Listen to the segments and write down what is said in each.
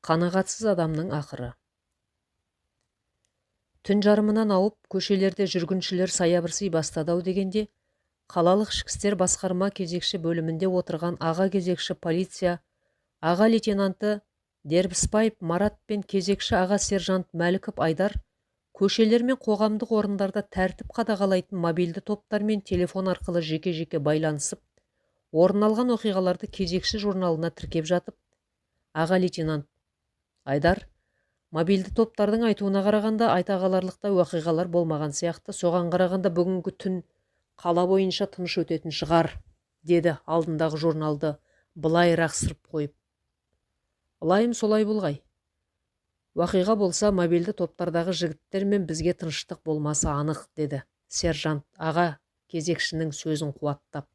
Қанағатсыз адамның ақыры. Түн жарымынан ауып, көшелерде жүргіншілер саябырсый бастады-ау дегенде, қалалық ішкі істер басқарма кезекші бөлімінде отырған аға кезекші полиция аға лейтенанты Дербісбаев Марат пен кезекші аға сержант Мәліков Айдар көшелер мен қоғамдық орындарда тәртіп қадағалайтын мобильді топтармен телефон арқылы жеке-жеке байланысып, орын алған оқиғаларды кезекші журналына тіркеп жатып, аға лейтенант Айдар мобильді топтардың айтуына қарағанда айта қаларлықтай оқиғалар болмаған сияқты, соған қарағанда бүгінгі түн қала бойынша тыныш өтетін шығар, деді алдындағы журналды былайырақ сырып қойып. Лайым солай болғай. Уақиға болса, мобильді топтардағы жігіттер мен бізге тыныштық болмасы анық, деді сержант аға кезекшінің сөзін қуаттап.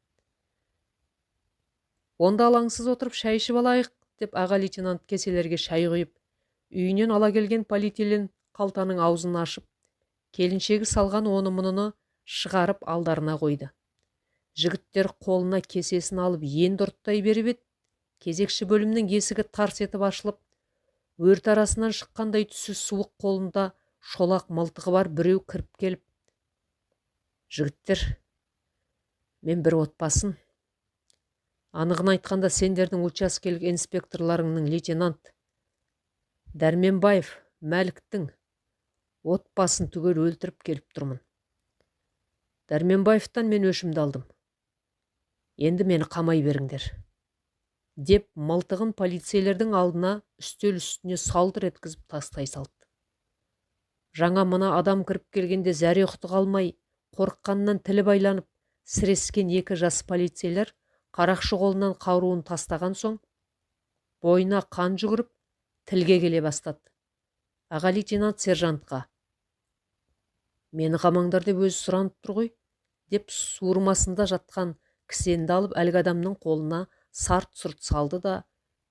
Онда алаңсыз отырып шай ішіп алайық, деп аға лейтенант кеселерге шай құйып, үйінен ала келген полиэтилен қалтаның аузын ашып, келіншегі салған оны-мұныны шығарып алдарына қойды. Жігіттер қолына кесесін алып енді ұрттай беріп еді, кезекші бөлімнің есігі тарс етіп ашылып, өрт арасынан шыққандай түсі суық қолында шолақ мылтығы бар біреу кіріп келіп: «Жігіттер, мен бір отбасын, анығын айтқанда сендердің учаскелік инспекторларыңның лейтенант Дәрменбаев Мәліктің отбасын түгел өлтіріп келіп тұрмын. Дәрменбаевтан мен өшімді алдым. Енді мені қамай беріңдер», деп мылтығын полицейлердің алдына үстел үстіне салдыр еткізіп тастай салды. Жаңа мына адам кіріп келгенде зәре-құты қалмай, қорыққаннан тілі байланып, сірескен екі жас полицейлер қарақшы қолынан қаруын тастаған соң, бойына қан жүгіріп, тілге келе бастады. Аға лейтенант сержантқа: «Мені қамаңдар деп өзі сұранып тұр ғой», деп суырмасында жатқан кісенді алып әлгі адамның қолына сарт-сұрт салды да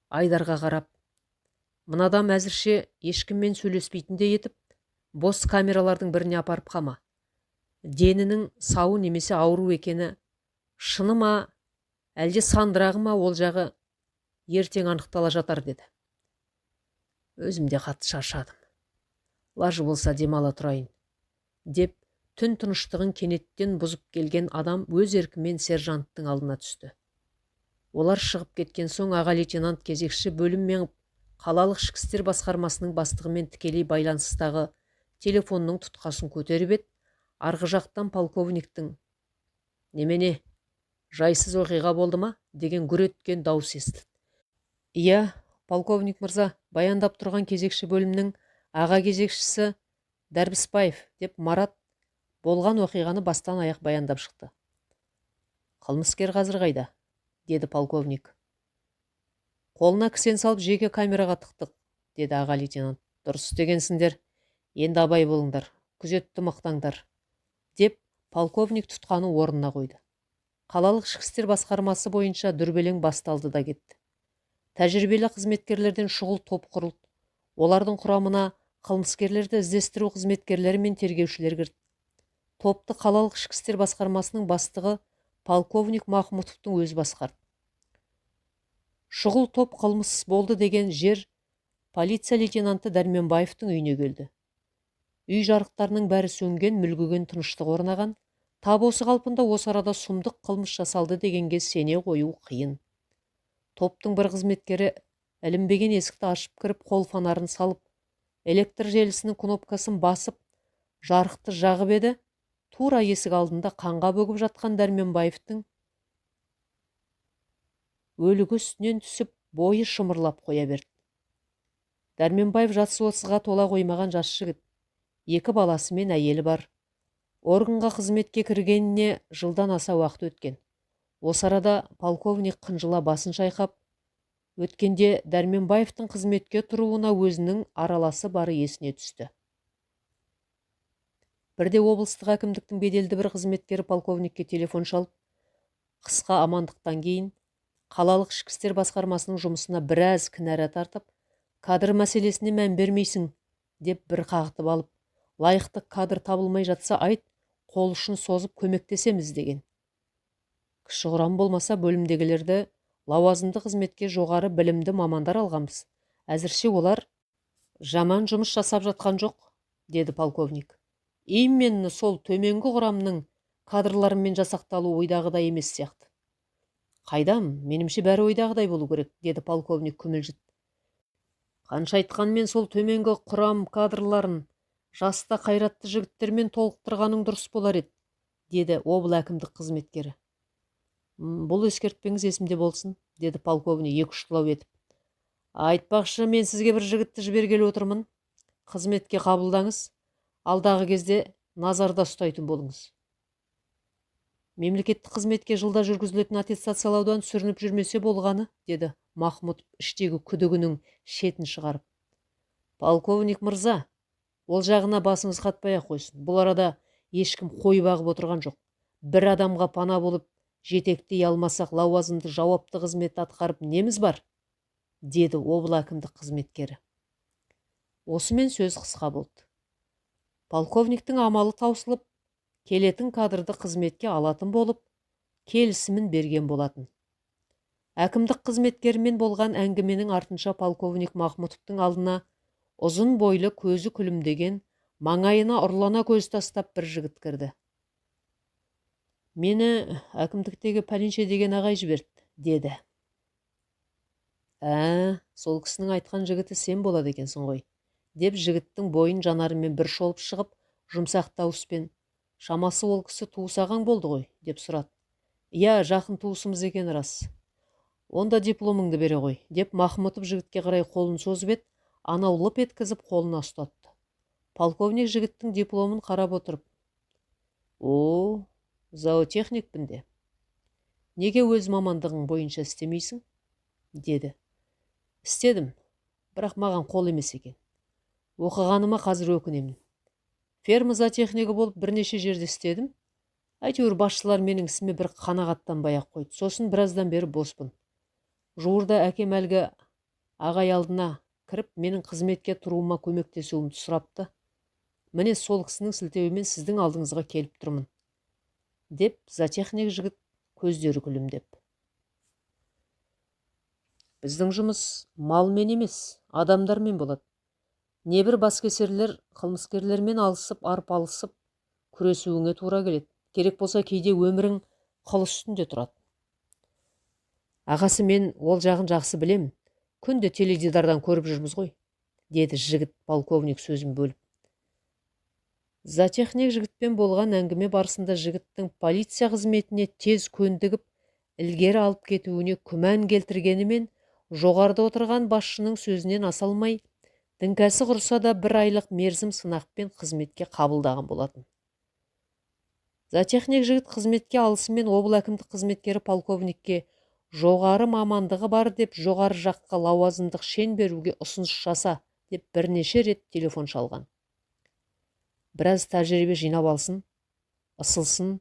Айдарға қарап: «Мына адам әзірше ешкіммен сөйлеспейтіндей етіп, бос камералардың біріне апарып қама. Денінің сау немесе ауру екені шыны ма, әлде сандырағы ма, ол жағы ертең анықтала жатар», деді. «Өзім де қатты шаршадым. Лажы болса демала тұрайын», деп түн тыныштығын кенеттен бұзып келген адам өз еркімен сержанттың алдына түсті. Олар шығып кеткен соң аға лейтенант кезекші бөлім мен қалалық ішкі істер басқармасының бастығымен тікелей байланыстағы телефонның тұтқасын көтеріп еді, арғы жақтан полковниктің: «Немене, жайсыз оқиға болды ма?» деген гүр еткен дауыс естілді. «Иә, полковник мырза», баяндап тұрған кезекші бөлімнің аға кезекшісі Дәрбісбаев, деп Марат болған оқиғаны бастан аяқ баяндап шықты. «Қылмыскер қазір қайда?» деді полковник. «Қолына кісен салып жеке камераға тықтық», деді аға лейтенант. «Дұрыс істегенсіңдер, енді абай болыңдар, күзетті мықтаңдар», деп полковник тұтқаны орнына қойды. Қалалық ішкі істер басқармасы бойынша дүрбелең басталды да кетті. Тәжірибелі қызметкерлерден шұғыл топ құрылды. Олардың құрамына қылмыскерлерді іздестіру қызметкерлері мен тергеушілер кірді. Топты қалалық ішкі істер басқармасының бастығы полковник Махмутовтың өзі басқарды. Шұғыл топ қылмыс болды деген жер полиция лейтенанты Дәрменбаевтың үйіне келді. Үй жарықтарының бәрі сөнген, мүлгіген тыныштық орнаған. Тап осы қалпында осы арада сұмдық қылмыс жасалды дегенге сене қою қиын. Топтың бір қызметкері ілінбеген есікті ашып кіріп, қол фонарын салып, электр желісінің кнопкасын басып, жарықты жағып еді, тура есік алдында қанға бөгіп жатқан Дәрменбаевтың өлігі үстінен түсіп, бойы шымырлап қоя берді. Дәрменбаев жасы 30-ға тола қоймаған жас жігіт, 2 баласы мен әйелі бар. Органға қызметке кіргеніне жылдан аса уақыт өткен. Осы арада полковник қынжыла басын шайқап, өткенде Дәрменбаевтың қызметке тұруына өзінің араласы бары есіне түсті. Бірде облыстық әкімдіктің беделді бір қызметкері полковникке телефон шалып, қысқа амандықтан кейін қалалық ішкі істер басқармасының жұмысына біраз кінәрат тартып, кадр мәселесіне мән бермейсің, деп бір қағытып алып, лайықты кадр табылмай жатса айт, қол ұшын созып көмектесеміз деген. Кіші құрам болмаса бөлімдегілерді лауазымды қызметке жоғары білімді мамандар алғанбыз. Әзірше олар жаман жұмыс жасап жатқан жоқ, деді полковник. Именно сол төменгі құрамның кадрларымен жасақталу ойдағыдай емес сияқты. Қайдам, менімше бәрі ойдағыдай болу керек, деді полковник күмілжіп. Қанша айтқанмен сол төменгі құрам кадрларын жаста қайратты жігіттермен толықтырғаның дұрыс болар еді, деді обыл әкімдік қызметкері. Бұл ескертпеңіз есімде болсын, деді полковник екіұштылау етіп. Айтпақшы, мен сізге бір жігітті жібергелі отырмын. Қызметке қабылдаңыз, алдағы кезде назарда ұстайтын болыңыз. Мемлекеттік қызметке жылда жүргізілетін аттестациялаудан сүрініп жүрмесе болғаны, деді Махмұт іштегі күдігінің шетін шығарып. Полковник мырза, ол жағына басыңыз қатпай-ақ қойсын. Бұл арада ешкім қой бағып отырған жоқ. Бір адамға пана болып жетектей алмасақ, лауазымды жауапты қызмет атқарып неміз бар, деді обыл әкімдік қызметкері. Осымен сөз қысқа болды. Полковниктің амалы таусылып, келетін кадрды қызметке алатын болып, келісімін берген болатын. Әкімдік қызметкерімен болған әңгіменің артынша полковник Махмұтовтың алдына ұзын бойлы, көзі күлімдеген, маңайына ұрлана көз тастап бір жігіт кірді. Мені әкімдіктегі пәленше деген ағай жіберді, деді. Сол кісінің айтқан жігіті сен болады екенсің ғой, деп жігіттің бойын жанарымен бір шолып шығып, жұмсақ дауыспен, шамасы ол кісі туысағаң болды ғой, деп сұрады. Иә, жақын туысымыз екен рас. Онда дипломыңды бере ғой, деп Махмұтов жігітке қарай қолын созып еді, анау лып еткізіп қолына ұстатты. Полковник жігіттің дипломын қарап отырып, зоотехникпін де. Неге өз мамандығың бойынша істемейсің? Деді. Істедім, бірақ маған қол емес екен. Оқығаныма қазір өкінемін. Ферма зоотехнигі болып бірнеше жерде істедім. Әйтеуір басшылар менің ісіме бір қанағаттанбай-ақ қойды. Сосын біраздан бері боспын. Жуырда әкем әлгі ағай алдына кіріп, менің қызметке тұруыма көмектесуімді сұрапты. Міне сол кісінің сілтеуімен сіздің алдыңызға келіп тұрмын, деп зоотехник жігіт көздері күлімдеп. Біздің жұмыс малмен емес, адамдармен болады. Небір баскесерлер қылмыскерлермен алысып, арпалысып, күресуіңе тура келеді. Керек болса кейде өмірің қыл үстінде тұрады. Ағасы, мен ол жағын жақсы білем. Күнде теледидардан көріп жүрміз ғой, деді жігіт полковник сөзін бөліп. Зоотехник жігітпен болған әңгіме барысында жігіттің полиция қызметіне тез көндігіп, ілгері алып кетуіне күмән келтіргенімен, жоғарда отырған басшының сөзінен аса алмай, діңкәсі құрса да 1 айлық мерзім сынақпен қызметке қабылдаған болатын. Зоотехник жігіт қызметке алысымен обыл әкімдік қызметкері полковникке жоғары мамандығы бар деп жоғары жаққа лауазымдық шен беруге ұсыныс жаса деп бірнеше рет телефон шалған. Біраз тәжірибе жинап алсын, ысылсын,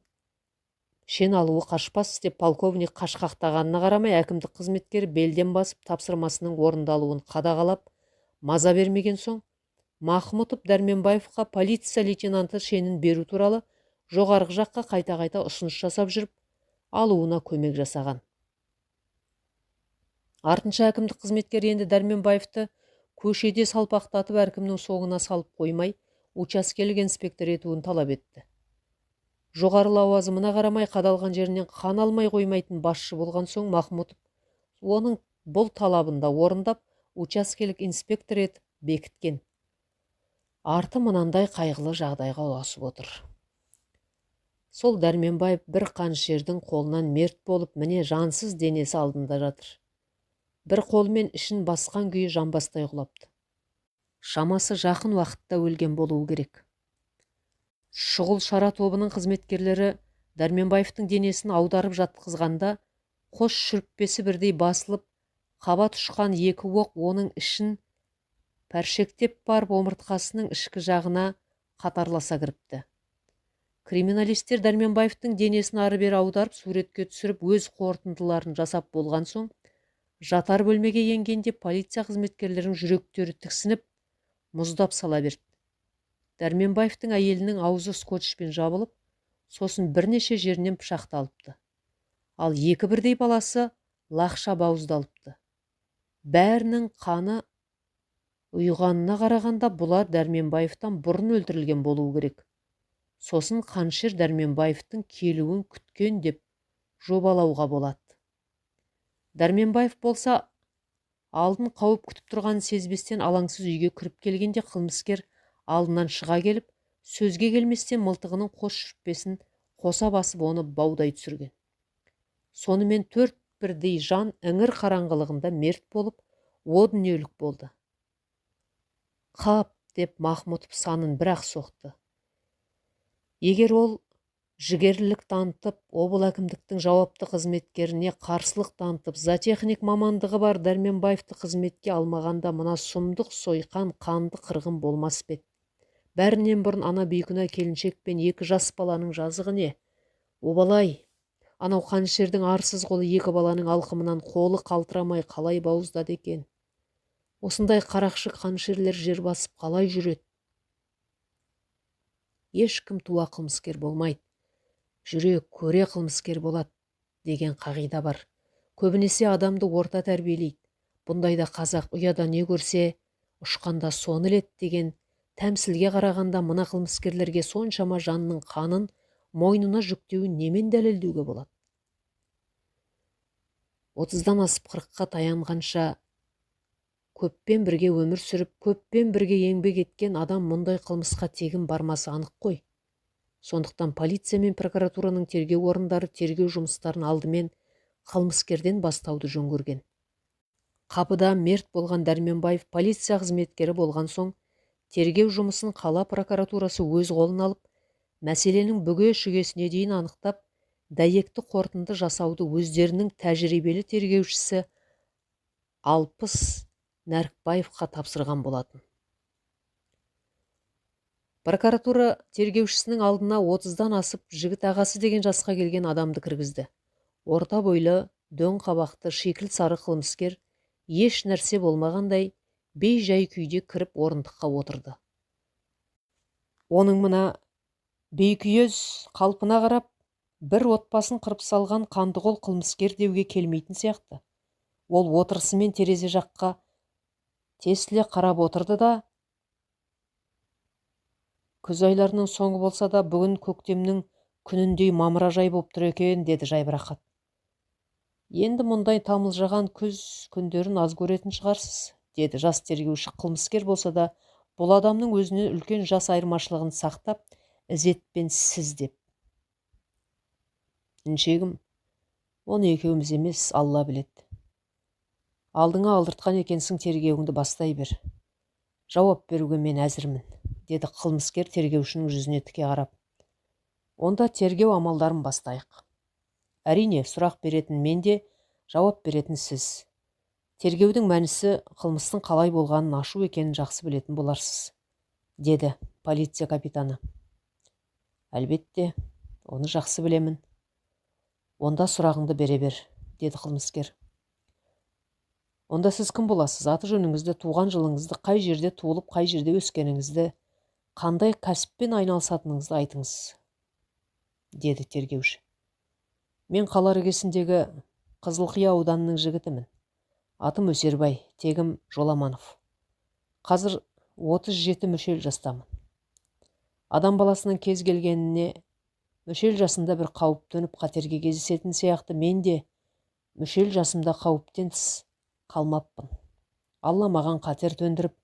шен алуы қашпас деп полковник қашқақтағанына қарамай, әкімдік қызметкері белден басып тапсырмасының орындалуын қадағалап, маза бермеген соң, Махмұтов Дәрменбаевқа полиция лейтенанты шенін беру туралы жоғарғы жаққа қайта-қайта ұсыныс жасап жүріп, алуына көмек жасаған. Артынша әкімдік қызметкері енді Дәрменбаевты көшеде салпақтатып әркімнің соңына салып қоймай, учаскелік инспектор етуін талап етті. Жоғары лауазымына қарамай қадалған жерінен қан алмай қоймайтын басшы болған соң, Махмұтов оның бұл талабында орындап, учаскелік инспектор етіп бекіткен. Арты мынандай қайғылы жағдайға ұласып отыр. Сол Дәрменбаев бір қанішердің қолынан мерт болып, міне жансыз денесі алдында жатыр. Бір қолмен ішін басқан күйі жамбастай құлапты. Шамасы жақын уақытта өлген болуы керек. Шұғыл шара тобының қызметкерлері Дәрменбаевтың денесін аударып жатқызғанда, қос шүріппесі бірдей басылып, қабат ұшқан 2 оқ оның ішін пәршектеп барып омыртқасының ішкі жағына қатарласа кіріпті. Криминалистер Дәрменбаевтың денесін ары-бері аударып, суретке түсіріп, өз қорытындыларын жасап болған соң, жатар бөлмеге енгенде полиция қызметкерлерінің жүректері тіксініп, мұздап сала берді. Дәрменбаевтың әйелінің аузы скотчпен жабылып, сосын бірнеше жерінен пышақталыпты. Ал 2 бірдей баласы лақша бауыздалыпты. Бәрінің қаны Ұйғанына қарағанда бұлар Дәрменбаевтан бұрын өлтірілген болуы керек. Сосын Қаншер Дәрменбаевтың келуін күткен деп жобалауға болады. Дәрменбаев болса, алдын қауіп күтіп тұрғанын сезбестен алаңсыз үйге кіріп келгенде қылмыскер алдынан шыға келіп, сөзге келместен мылтығының қос шүртпесін қоса басып оны баудай түсірген. Сонымен 4 бірдей жан іңір қараңғылығында мерт болып, о дүниелік болды. Қап деп Махмұтов санын бір-ақ соқты. Егер ол жігерлілік танытып, облыс әкімдіктің жауапты қызметкеріне қарсылық танытып, зоотехник мамандығы бар Дәрменбаевты қызметке алмағанда мына сұмдық сойқан қанды қырғын болмас пе еді. Бәрінен бұрын ана бейкүнә келіншек пен 2 жас баланың жазығы не? Обалай, анау Қаншердің арсыз қолы 2 баланың алқымынан қолы қалтырамай қалай бауыздады екен? Осындай қарақшы Қаншерлер жер басып қалай жүреді? Ешкім туа қылмыскер болмайды. Жүре көре қылмыскер болады деген қағида бар. Көбінесе адамды орта тәрбиелейді. Бұндайда қазақ ұяда не көрсе, ұшқанда соны іледі деген тәмсілге қарағанда мына қылмыскерлерге соншама жанның қанын мойнына жүктеуін немен дәлелдеуге болады? 30-дан асып 40-қа таянғанша көппен бірге өмір сүріп, көппен бірге еңбек еткен адам мұндай қылмысқа тегін бармасы анық қой. Сондықтан полиция мен прокуратураның тергеу орындары тергеу жұмыстарын алдымен қылмыскерден бастауды жөн көрген. Қапыда мерт болған Дәрменбаев полиция қызметкері болған соң, тергеу жұмысын қала прокуратурасы өз қолын алып, мәселенің бүге-шүгесіне дейін анықтап, дәйекті қорытынды жасауды өздерінің тәжірибелі тергеушісі Алпыс Нәрікбаевқа тапсырған болатын. Прокуратура тергеушісінің алдына 30-дан асып жігіт ағасы деген жасқа келген адамды кіргізді. Орта бойлы, дөң қабақты, шикіл сары қылмыскер еш нәрсе болмағандай бей-жай күйде кіріп орындыққа отырды. Оның мына бейкүйез қалпына қарап, бір отбасын қырып салған қандықол қылмыскер деуге келмейтін сияқты. Ол отырысымен терезе жаққа тесіле қарап отырды да, күз айларының соңы болса да, бүгін көктемнің күніндей мамыражай болып тұр екен, деді жайбарақат. Енді мұндай тамылжыған күз күндерін аз көретін шығарсыз, деді жас тергеуші. Қылмыскер болса да, бұл адамның өзіне үлкен жас айырмашылығын сақтап, ізетпен сіз деп.Іншегім, оны екеуміз емес, Алла біледі. Алдыңа алдыртқан екенсің, тергеуіңді бастай бер. Жауап беруге мен әзірмін, деді қылмыскер тергеушінің жүзіне тіке қарап. Онда тергеу амалдарын бастайық. Әрине, сұрақ беретін мен де, жауап беретін сіз. Тергеудің мәнісі қылмыстың қалай болғанын ашу екенін жақсы білетін боларсыз, деді полиция капитаны. Әлбетте, оны жақсы білемін. Онда сұрағыңды бере бер, деді қылмыскер. Онда сіз кім боласыз? Аты жөніңізді, туған жылыңызды, қай жерде туылып, қай жерде өскеніңізді, қандай кәсіппен айналысатыныңызды айтыңыз, деді тергеуші. Мен қала іргесіндегі Қызылқия ауданының жігітімін. Атым Өсербай, тегім Жоламанов. Қазір 37 мүшел жастамын. Адам баласының кез келгеніне мүшел жасында бір қауіп төніп қатерге кездесетін сияқты, мен де мүшел жасымда қауіптен тыс қалмаппын. Алла маған қатер төндіріп,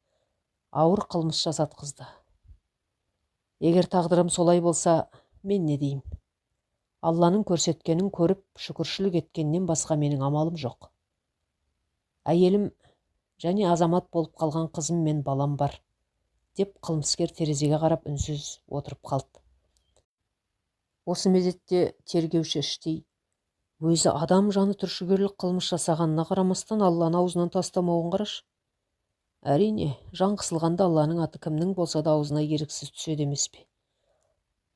ауыр қылмыс жасатқызды. Егер тағдырым солай болса, мен не деймін? Алланың көрсеткенін көріп, шүкіршілік еткеннен басқа менің амалым жоқ. Әйелім және азамат болып қалған қызым мен балам бар, деп қылмыскер терезеге қарап үнсіз отырып қалды. Осы мезетте тергеуші іштей, өзі адам жаны түршігерлік қылмыс жасағанына қарамастан Алланы аузынан тастамауын қарашы. Әрине, жан қысылғанда Алланың аты кімнің болса да аузына еріксіз түседі емес пе?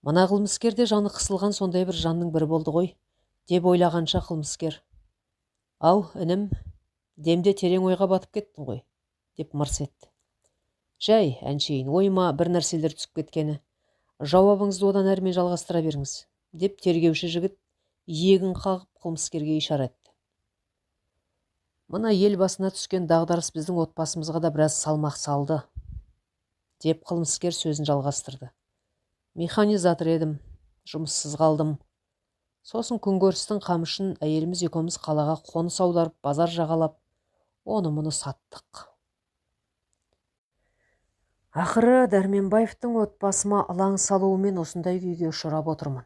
Мына қылмыскерде жаны қысылған сондай бір жанның бірі болды ғой, деп ойлағанша қылмыскер. Ау, інім, демде терең ойға батып кеттің ғой, деп мырс етті. Жай, әншейін, ойыма бір нәрселер түсіп кеткені. Жауабыңызды одан әрмен жалғастыра беріңіз, деп тергеуші жігіт иегін қағып қылмыскерге ишара етті. Мына ел басына түскен дағдарыс біздің отбасымызға да біраз салмақ салды, деп қылмыскер сөзін жалғастырды. Механизатор едім, жұмыссыз қалдым. Сосын күнкөрістің қамышын әйеліміз екеуміз қалаға қоныс аударып, базар жағалап, оны мұны саттық. Ақыры Дәрменбаевтың отбасыма ылаң салуымен осындай күйге ұшырап отырмын.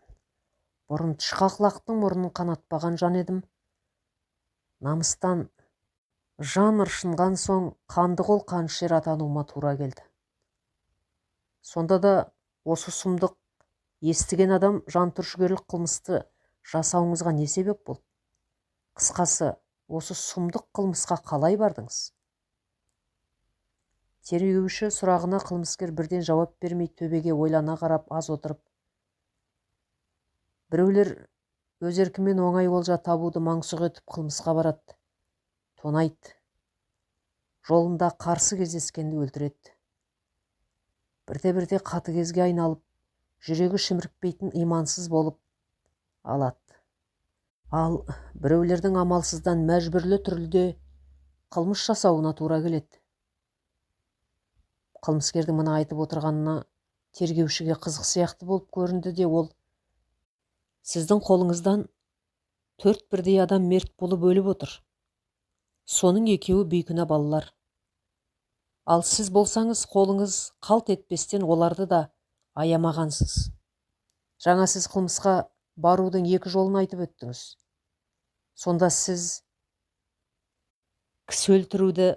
Бұрын тышқақ мұрнын қанатпаған жан едім. Намыстан жан ыршынған соң қанды қол қанішер атануыма тура келді. Сонда да осы сұмдық естіген адам жантүршігерлік қылмысты жасауыңызға не себеп болды? Қысқасы, осы сұмдық қылмысқа қалай бардыңыз? Тергеуші сұрағына қылмыскер бірден жауап бермей төбеге ойлана қарап аз отырып, біреулер өз еркімен оңай олжа табуды маңсұқ етіп қылмысқа барады, тонайды, жолында қарсы кездескенді өлтіреді. Бірте-бірте қатыгезге айналып, жүрегі шімірікпейтін имансыз болып алады. Ал біреулердің амалсыздан мәжбүрлі түрде қылмыс жасауына тура келеді. Қылмыскердің мұны айтып отырғанына тергеушіге қызық сияқты болып көрінді де ол: сіздің қолыңыздан 4 бірдей адам мерт болып өліп отыр. Соның екеуі бейкүнә балалар. Ал сіз болсаңыз, қолыңыз қалт етпестен оларды да аямағансыз. Жаңа сіз қылмысқа барудың 2 жолын айтып өттіңіз. Сонда сіз кісі өлтіруді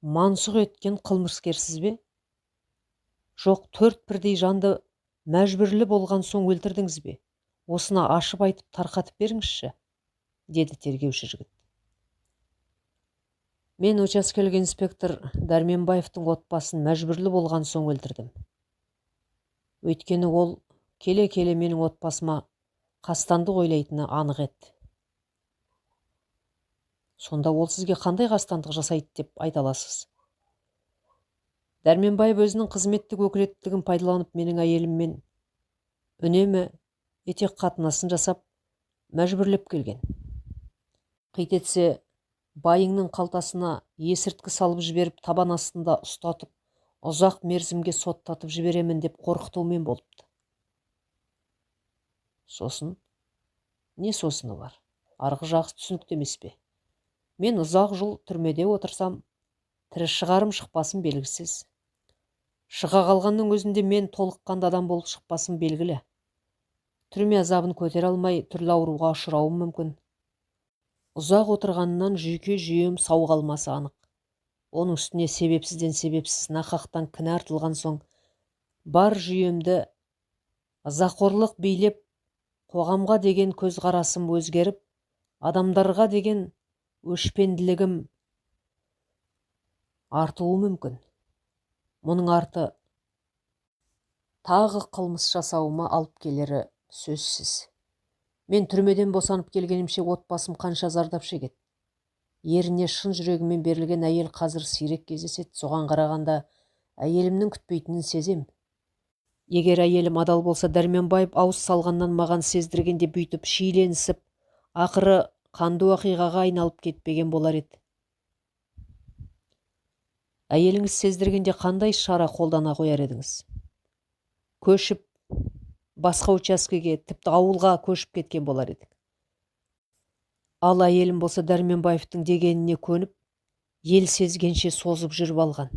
мансұқ еткен қылмыскерсіз бе? Жоқ, 4 бірдей жанды мәжбүрлі болған соң өлтірдіңіз бе? Осыны ашып айтып тарқатып беріңізші, деді тергеуші жігіт. Мен учаскелік инспектор Дәрменбаевтың отбасын мәжбүрлі болған соң өлтірдім. Өйткені ол келе-келе менің отбасыма қастандық ойлайтыны анық еді. Сонда ол сізге қандай қастандық жасайды деп айта аласыз? Дәрменбаев өзінің қызметтік өкілеттігін пайдаланып менің әйеліммен үнемі етек қатынасын жасап, мәжбүрлеп келген. Қит етсе, байыңның қалтасына есірткі салып жіберіп, табан астында ұстатып, ұзақ мерзімге соттатып жіберемін деп қорқытумен болыпты. Сосын, не сосыны бар? Арғы жағы түсінікті емес пе? Мен ұзақ жыл түрмеде отырсам, тірі шығарым шықпасын белгісіз. Шыға қалғанның өзінде мен толыққанды адам болып шықпасын белгілі. Түрме азабын көтере алмай түрлі ауруға ұшырауым мүмкін. Ұзақ отырғаннан жүйке жүйем сау қалмасы анық. Оның үстіне себепсізден себепсіз нақақтан кінә артылған соң бар жүйемді ызақорлық билеп, қоғамға деген көзқарасым өзгеріп, адамдарға деген өшпенділігім артуы мүмкін. Мұның арты тағы қылмыс жасауыма алып келері сөзсіз. Мен түрмеден босанып келгенімше отбасым қанша зардап шегеді. Еріне шын жүрегімен берілген әйел қазір сирек кездеседі. Соған қарағанда әйелімнің күтпейтінін сезем. Егер әйелім адал болса, Дәрменбаев ауыз салғаннан маған сездіргенде бүйтіп шиеленісіп, ақыры қанды уақиғаға айналып кетпеген болар еді. Әйеліңіз сездіргенде қандай шара қолдана қояр едіңіз? Көшіп, басқа учаскеге, тіпті ауылға көшіп кеткен болар едік. Ал әйелім болса Дәрменбаевтың дегеніне көніп, ел сезгенше созып жүріп алған.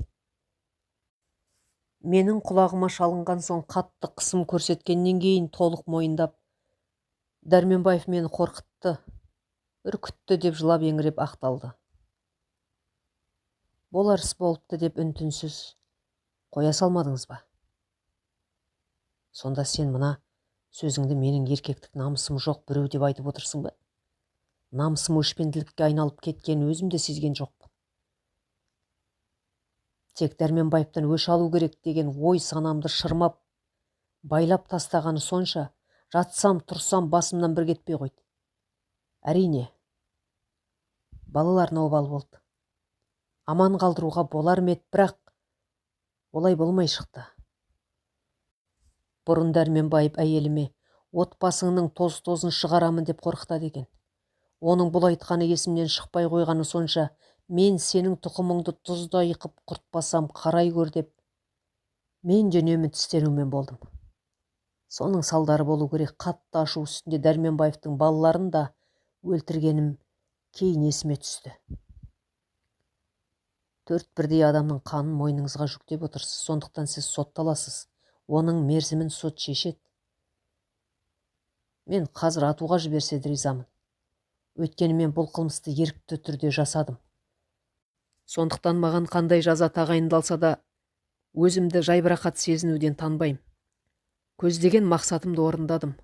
Менің құлағыма шалынған соң қатты қысым көрсеткеннен кейін толық мойындап, Дәрменбаев мені қорқытты, үркітті деп жылап еңіреп ақталды. Болар іс болыпты деп үн-түнсіз қоя салмадыңыз ба? Сонда сен мына сөзіңді менің еркектік намысым жоқ біреу деп айтып отырсың ба? Намысым өшпенділікке айналып кеткен өзім де сезген жоқпын. Тек Дәрменбаевтан өш алу керек деген ой санамды шырмап, байлап тастағаны сонша, жатсам, тұрсам басымнан бір кетпей қойды. Әрине, балаларына обал болды. Аман қалдыруға болар ма еді, бірақ олай болмай шықты. Бұрын Дәрменбаев әйеліме отбасыңның тоз-тозын шығарамын деп қорқытады екен. Оның бұл айтқаны есімнен шықпай қойғаны сонша, мен сенің тұқымыңды тұздай қып құртпасам қарай көр деп, мен де үнемі тістенумен болдым. Соның салдары болу керек. Қатты ашу үстінде Дәрменбаевтың балаларын да өлтіргенім кейін есіме түсті. 4 бірдей адамның қанын мойныңызға жүктеп отырсыз, сондықтан сіз сотталасыз. Оның мерзімін сот шешеді. Мен қазір атуға жіберсе де ризамын. Өйткені мен бұл қылмысты ерікті түрде жасадым. Сондықтан маған қандай жаза тағайындалса да, өзімді жайбарақат сезінуден танбаймын. Көздеген мақсатымды орындадым.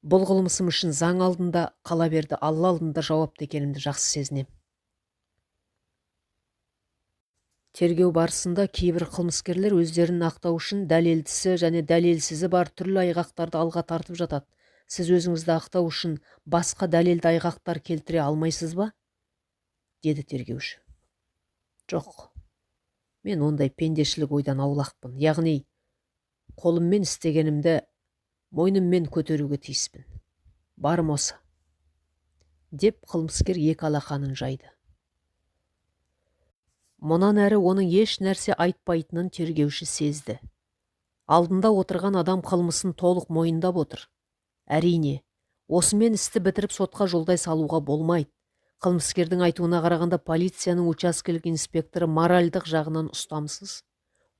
Бұл қылмысым үшін заң алдында, қала берді Алла алдында жауапты екенімді жақсы сезінем. Тергеу барысында кейбір қылмыскерлер өздерін ақтау үшін дәлелдісі және дәлелсізі бар түрлі айғақтарды алға тартып жатады. Сіз өзіңізді ақтау үшін басқа дәлелді айғақтар келтіре алмайсыз ба? Деді тергеуші. Жоқ, мен ондай пендешілік ойдан аулақпын. Яғни, қолыммен істегенімді мойныммен көтеруге тиіспін. Барым осы. Деп қылмыскер екі алақанын жайды. Мұнан әрі оның еш нәрсе айтпайтынын тергеуші сезді. Алдында отырған адам қылмысын толық мойындап отыр. Әрине, осымен істі бітіріп сотқа жолдай салуға болмайды. Қылмыскердің айтуына қарағанда полицияның учаскелік инспекторы моральдық жағынан ұстамсыз,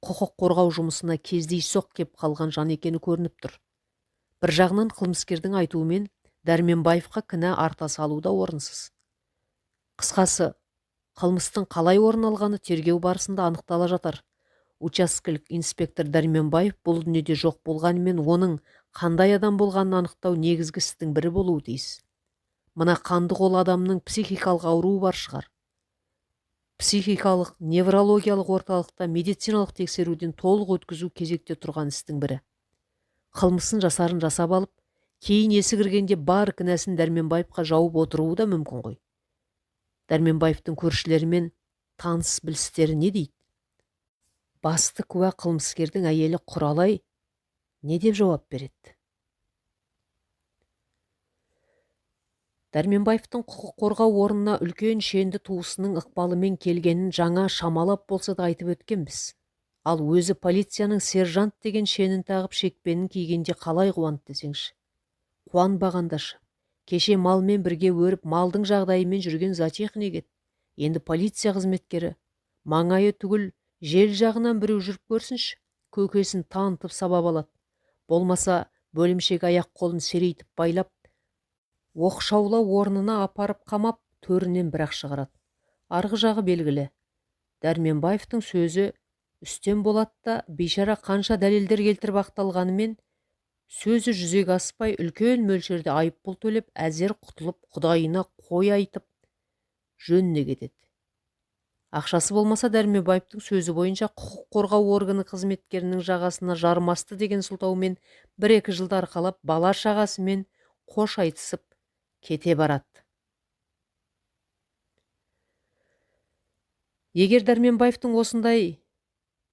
құқық қорғау жұмысына кездейсоқ кеп қалған жан екені көрініп тұр. Бір жағынан қылмыскердің айтуымен Дәрменбаевқа кінә арта салу да орынсыз. Қысқасы, қылмыстың қалай орын алғаны тергеу барысында анықтала жатар. Учаскелік инспектор Дәрменбаев бұл дүниеде жоқ болғанымен оның қандай адам болғанын анықтау негізгі істің бірі болуы тиіс. Мына қанды қол адамның психикалық ауруы бар шығар. Психикалық неврологиялық орталықта медициналық тексеруден толық өткізу кезекте тұрған істің бірі. Қылмысын жасарын жасап алып, кейін есі кіргенде бар кінәсін Дәрменбаевқа жауып отыруы да мүмкін ғой. Дәрменбаевтың көршілерімен таныс білістері не дейді? Басты куә қылмыскердің әйелі Құралай не деп жауап береді? Дәрменбаевтың құқық қорғау орнына үлкен шенді туысының ықпалымен келгенін жаңа шамалап болса да айтып өткенбіз. Ал өзі полицияның сержант деген шенін тағып шекпенін кигенде қалай қуанды десеңші? Қуанбағандашы. Кеше малмен бірге өріп малдың жағдайымен жүрген зоотехник еді. Енді полиция қызметкері. Маңайы түгіл жел жағынан біреу жүріп көрсінші, көкесін танытып сабап алады. Болмаса бөлімшеге аяқ қолын серейтіп байлап, оқшаулау орнына апарып қамап, төрінен бірақ шығарады. Арғы жағы белгілі. Дәрменбаевтың сөзі үстем болады да, бейшара қанша дәлелдер келтіріп ақталғанымен, сөзі жүзеге аспай үлкен мөлшерде айыппұл төлеп, әзер құтылып, құдайына қой айтып, жөніне кетеді. Ақшасы болмаса Дәрменбаевтың сөзі бойынша құқық қорғау органы қызметкерінің жағасына жармасты деген сылтаумен 1-2 жылды арқалап, бала шағасымен қош айтысып кете барады. Егер Дәрменбаевтың осындай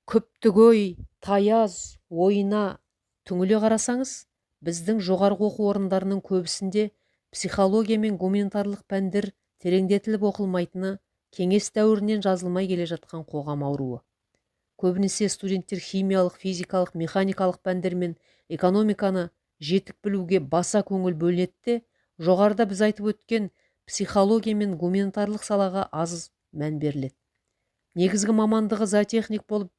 күптігөй, таяз ойына түңіле қарасаңыз, біздің жоғарғы оқу орындарының көбісінде психология мен гуманитарлық пәндер тереңдетіліп оқылмайтыны кеңес дәуірінен жазылмай келе жатқан қоғам ауруы. Көбінесе студенттер химиялық, физикалық, механикалық пәндер мен экономиканы жетік білуге баса көңіл бөледі де, жоғарыда біз айтып өткен психология мен гуманитарлық салаға аз мән беріледі. Негізгі мамандығы зоотехник болып,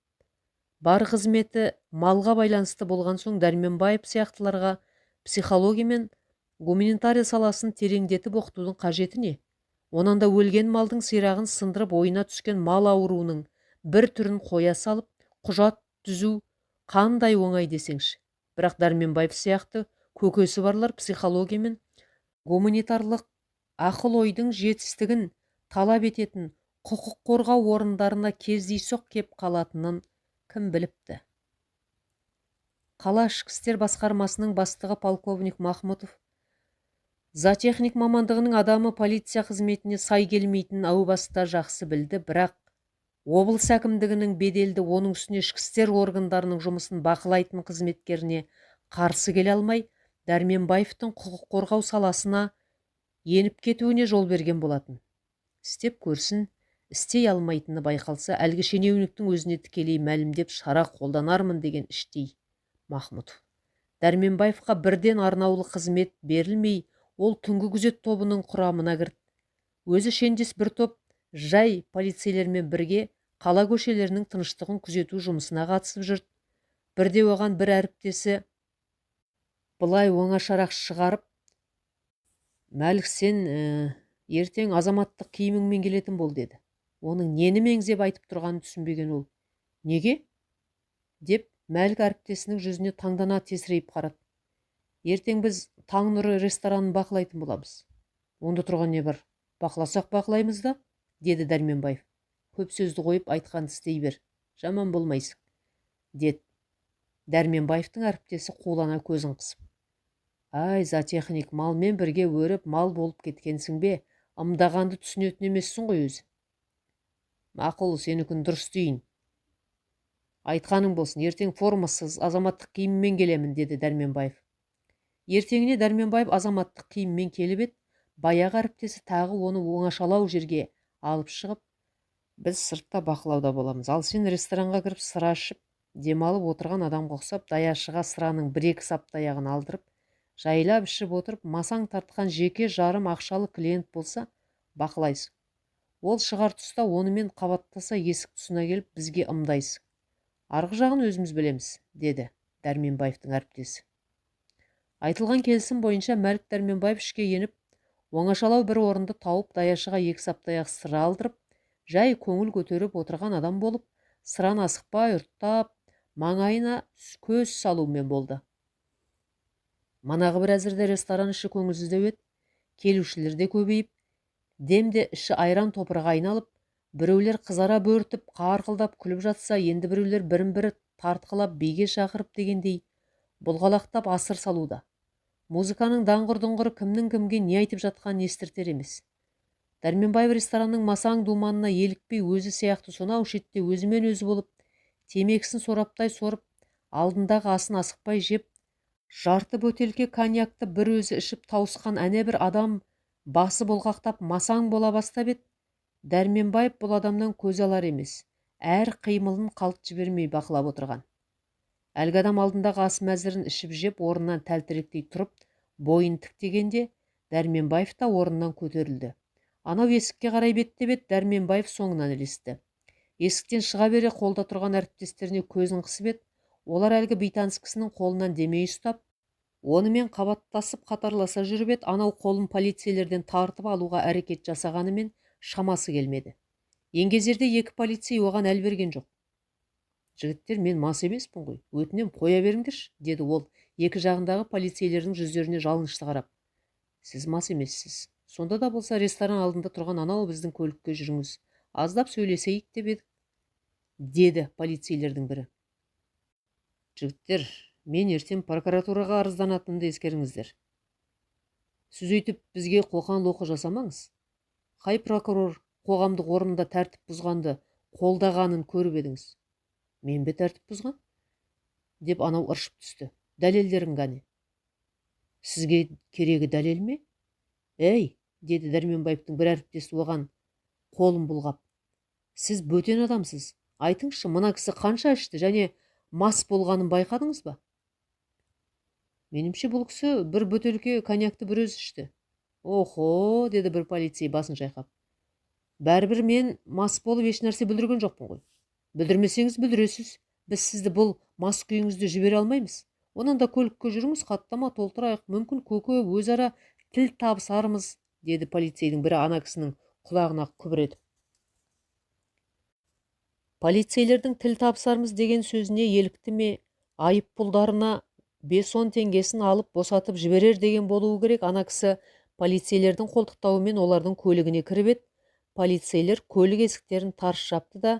бар қызметі малға байланысты болған соң Дәрменбаев сияқтыларға психология мен гуманитария саласын тереңдетіп оқытудың қажеті не? Онан да өлген малдың сирағын сындырып ойына түскен мал ауруының бір түрін қоя салып, құжат түзу қандай оңай десеңші. Бірақ Дәрменбаев сияқты көкесі барлар психология мен гуманитарлық ақыл ойдың жетістігін талап ететін құқық қорғау орындарына кездейсоқ кеп қалатынын кім біліпті? Қала ішкі істер басқармасының бастығы полковник Махмутов зоотехник мамандығының адамы полиция қызметіне сай келмейтінін әу баста жақсы білді, бірақ облыс әкімдігінің беделді, оның үстіне ішкі істер органдарының жұмысын бақылайтын қызметкеріне қарсы келе алмай, Дәрменбаевтың құқық қорғау саласына еніп кетуіне жол берген болатын. Істеп көрсін, істей алмайтыны байқалса, әлгі шенеуніктің өзіне тікелей мәлімдеп шара қолданармын деген іштей Махмұтов. Дәрменбаевқа бірден арнаулы қызмет берілмей, ол түнгі күзет тобының құрамына кірді. Өзі шендес бір топ жай полицейлермен бірге қала көшелерінің тыныштығын күзету жұмысына қатысып жүрді. Бірде оған бір әріптесі былай оңашарақ шығарып: «Мәлік, сен ертең азаматтық киіміңмен келетін бол», деді. Оның нені меңзеп айтып тұрғанын түсінбеген ол: «Неге?» деп Мәлік әріптесінің жүзіне таңдана тесірейіп қарады. «Ертең біз Таң нұры ресторанын бақылайтын боламыз». «Онда тұрған не бар? Бақыласақ бақылаймыз да», деді Дәрменбаев. «Көп сөзді қойып айтқанды істей бер, жаман болмайсың», деді. Дәрменбаевтың әріптесі қулана көзін қысып: «Ай, зоотехник, малмен бірге өріп мал болып кеткенсің бе? Ымдағанды түсінетін емессің ғой өзі». «Мақұл, сенікін дұрыс дейін. Айтқаның болсын, ертең формасыз азаматтық киіммен келемін», деді Дәрменбаев. Ертеңіне Дәрменбаев азаматтық киіммен келіп еді, баяғы әріптесі тағы оны оңашалау жерге алып шығып: «Біз сыртта бақылауда боламыз, ал сен ресторанға кіріп сыра ішіп, демалып отырған адамға ұқсап, даяшыға сыраның бір-екі саптаяғын алдырып, жайлап ішіп отырып, масаң тартқан жеке жарым ақшалы клиент болса, бақылайсың. Ол шығар тұста онымен қабаттаса есік тұсына келіп бізге ымдайсың. Арғы жағын өзіміз білеміз», деді Дәрменбаевтың әріптесі. Айтылған келісім бойынша Мәлік Дәрменбаев ішке еніп, оңашалау бір орынды тауып, даяшыға екі саптаяқ сыра алдырып, жай көңіл көтеріп отырған адам болып, сыраны асықпай ұрттап, маңайына көз салумен болды. Манағы бір әзірде ресторан іші көңілсіздеу еді, келушілер де көбейіп, демде іші айран топырға айналып, біреулер қызара бөртіп, қарқылдап күліп жатса, енді біреулер бірін-бірі тартқылап, биге шақырып дегендей бұлғалақтап асыр салуда. Музыканың даңғыр-дұңғыры кімнің кімге не айтып жатқанын естіртер емес. Дәрменбаев ресторанның масаң думанына елікпей, өзі сияқты сонау шетте өзімен өзі болып, темекісін сораптай сорып, алдындағы асын асықпай жеп, жарты бөтелке коньякты бір өзі ішіп тауысқан әне бір адам басы бұлғақтап масаң бола бастап еді. Дәрменбаев бұл адамнан көз алар емес, әр қимылын қалт жібермей бақылап отырған. Әлгі адам алдындағы ас мәзірін ішіп жеп, орнынан тәлтіректей тұрып, бойын тіктегенде, Дәрменбаев та орнынан көтерілді. Анау есікке қарай беттеп еді, Дәрменбаев соңынан ілесті. Есіктен шыға бере қолда тұрған әріптестеріне көзін қысып еді, олар әлгі бейтаныс кісінің қолынан демей ұстап, онымен қабаттасып қатарласа жүріп еді, анау қолын полицейлерден тартып алуға әрекет жасағанымен шамасы келмеді. Еңгезерде екі полицей оған әл берген жоқ. «Жігіттер, мен мас емеспін ғой, өтінем қоя беріңдерші», деді ол, екі жағындағы полицейлердің жүздеріне жалынышты қарап. «Сіз мас емессіз. Сонда да болса ресторан алдында тұрған анау біздің көлікке жүріңіз. Аздап сөйлесейік деп едік», деді полицейлердің бірі. «Жігіттер, мен ертең прокуратураға арызданатынымды ескеріңіздер. Сіз өйтіп бізге қоқан-лоқы жасамаңыз. Қай прокурор қоғамдық орында тәртіп бұзғанды қолдағанын көріп едіңіз?» «Мен бе тәртіп бұзған?» деп анау ыршып түсті. «Дәлелдерің қане?» «Сізге керегі дәлел ме?» «Ей», деді Дәрменбаевтың бір әріптесі оған қолын бұлғап, «сіз бөтен адамсыз. Айтыңызшы, мына кісі қанша ішті және мас болғанын байқадыңыз ба?» «Менімше бұл кісі бір бөтелке коньякты бір өзі ішті». «Охо», деді бір полицей басын шайқап. «Бәрібір мен мас болып ешнәрсе бүлдірген жоқпын ғой». «Бүлдірмесеңіз бүлдіресіз. Біз сізді бұл мас күйіңізді жібере алмаймыз. Онан да көлікке жүріңіз, хаттама толтырайық, мүмкін көке өзара тіл табысармыз», деді полицейдің бірі ана кісінің құлағына күбір етіп. Полицейлердің тіл табысармыз деген сөзіне елікті ме, айыппұлдарына 5-10 теңгесін алып босатып жіберер деген болуы керек. Ана кісі полицейлердің қолтықтауымен олардың көлігіне кіріп еді. Полицейлер көлік есіктерін тарс жапты да: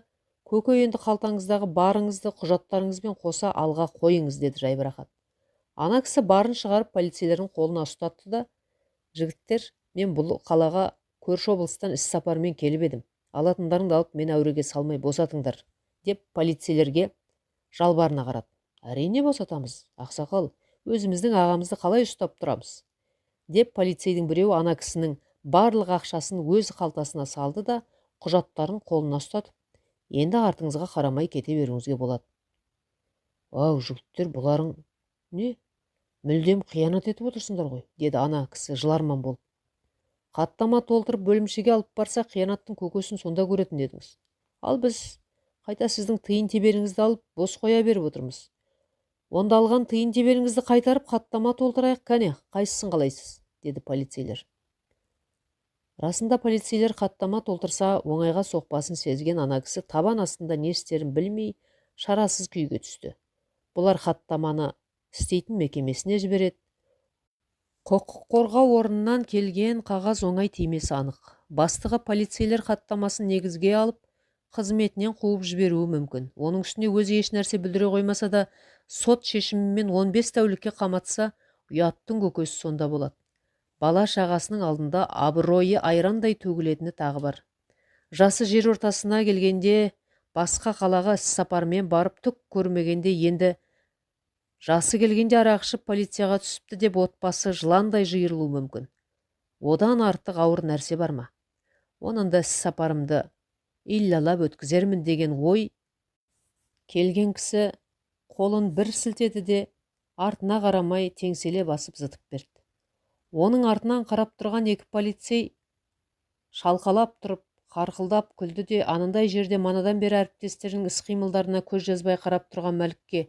«Көке, енді қалтаңыздағы барыңызды құжаттарыңызбен қоса алға қойыңыз», деді жайбарақат. Ана кісі барын шығарып полицейлердің қолына ұстатты да: «Жігіттер, мен бұл қалаға көрші облыстан іс сапармен келіп едім. Алатындарыңды алып, мені әуреге салмай босатыңдар», деп полицейлерге жалбарына қарады. «Әрине босатамыз, ақсақал, өзіміздің ағамызды қалай ұстап тұрамыз?» деп полицейдің біреуі ана кісінің барлық ақшасын өз қалтасына салды да құжаттарын қолына ұстатып, енді артыңызға қарамай кете беруіңізге болады. Ау, жігіттер, бұларың не? Мүлдем қиянат етіп отырсыңдар ғой, деді ана кісі жыларман болып. Хаттама толтырып бөлімшеге алып барса, қиянаттың көкесін сонда көретін едіңіз. Ал біз қайта сіздің тиын теберіңізді алып, бос қоя беріп отырмыз. Онда алған тиын теберіңізді қайтарып, хаттама толтырайық, кәне, қайсысын қалайсыз, деді полицейлер. Расында полицейлер хаттама толтырса оңайға соқпасын сезген ана кісі табан астында не істерін білмей шарасыз күйге түсті. Бұлар хаттаманы істейтін мекемесіне жібереді. Құқық қорғау орнынан келген қағаз оңай тимесі анық. Бастығы полицейлер хаттамасын негізге алып, қызметінен қуып жіберуі мүмкін. Оның үстіне өзі еш нәрсе білдіре қоймаса да, сот шешімімен 15 тәулікке қаматса, ұяттың көкесі сонда болады. Бала шағасының алдында абыройы айрандай төгілетіні тағы бар. Жасы жер ортасына келгенде, басқа қалаға іссапармен барып түк көрмегенде, енді жасы келгенде арақ ішіп полицияға түсіпті деп отбасы жыландай жиырылуы мүмкін. Одан артық ауыр нәрсе бар ма? Оның да іссапарымды иллалап өткізермін деген ой келген кісі қолын бір сілтеді де артына қарамай теңселе басып зытып берді. Оның артынан қарап тұрған екі полицей шалқалап тұрып, қарқылдап күлді де, анандай жерде манадан бері әріптестерінің іс-қимылдарына көз жазбай қарап тұрған Мәлікке,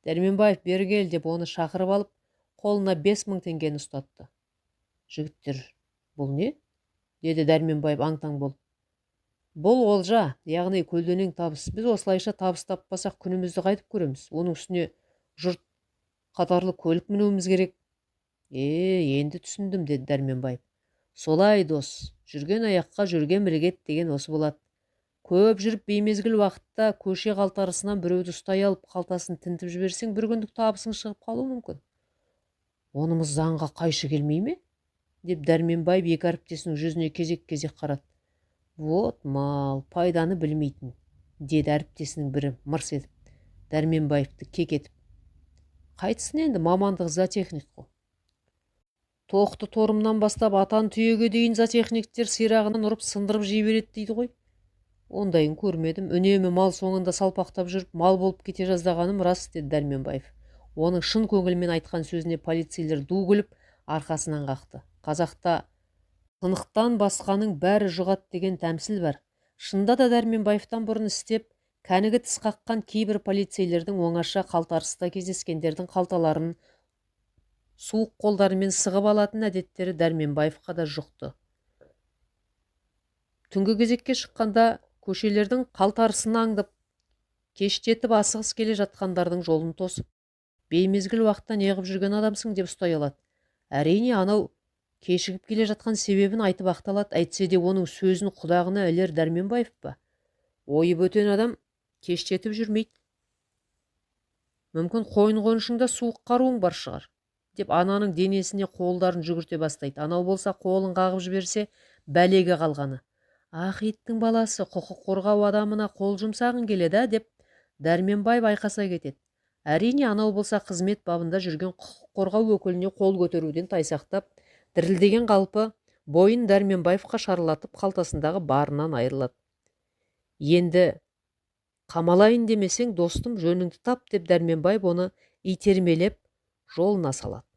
Дәрменбаев, бері кел деп оны шақырып алып, қолына 5000 теңгені ұстатты. Жігіттер, бұл не? Деді Дәрменбаев аң-таң болып. Бұл олжа, яғни көлденең табыс. Біз осылайша табыс таппасақ күнімізді қайтып көреміз. Оның үстіне жұрт қатарлы көлік мінуіміз керек. Енді түсіндім, деді Дәрменбаев. Солай, дос, жүрген аяққа жүрген бірігет деген осы болады. Көп жүріп беймезгіл уақытта көше қалтарысынан біреуді ұстай алып қалтасын тінтіп жіберсең, бір күндік табысың шығып қалуы мүмкін. Онымыз заңға қайшы келмей ме? Деп Дәрменбаев екі әріптесінің жүзіне кезек-кезек қарады. Вот мал, пайданы білмейтін, деді әріптесінің бірі мырс етіп, Дәрменбаевты кекетіп. Қайтсын енді, мамандық зоотехник қой. Тоқты торымнан бастап атан түйеге дейін зоотехниктер сирағынан ұрып сындырып жей береді дейді ғой. Ондайын көрмедім. Үнемі мал соңында салпақтап жүріп, мал болып кете жаздағаным рас, деді Дәрменбаев. Оның шын көңілмен айтқан сөзіне полицейлер ду күліп, арқасынан қақты. Қазақта сынықтан басқаның бәрі жұғат деген тәмсіл бар. Шында да Дәрменбаевтан бұрын істеп, кәнігі тіс қаққан кейбір полицейлердің оңаша қалтарыста кездескендердің қалталарын суық қолдарымен сығып алатын әдеттері Дәрменбаевқа да жұқты. Түнгі кезекке шыққанда көшелердің қалтарысын аңдып, кештетіп асығыс келе жатқандардың жолын тосып, беймезгіл уақытта неғып жүрген адамсың деп ұстай алады. Әрине, анау кешігіп келе жатқан себебін айтып ақталады, әйтсе де оның сөзін құлағына ілер Дәрменбаев па? Ойы бөтен адам кештетіп жүрмейді. Мүмкін қойын-қонышыңда суық қаруың бар шығар, деп ананың денесіне қолдарын жүгірте бастайды. Анау болса қолын қағып жіберсе, бәлеге қалғаны. Ақ иттің баласы, құқық қорғау адамына қол жұмсағың келеді, деп Дәрменбаев айқаса кетеді. Әрине, анау болса қызмет бабында жүрген құқық қорғау өкіліне қол көтеруден тайсақтап, дірілдеген қалпы бойын Дәрменбаевқа шарлатып қалтасындағы барынан айырылады. Енді қамалайын демесең, достым, жөніңді тап, деп Дәрменбаев оны итермелеп жолына салады.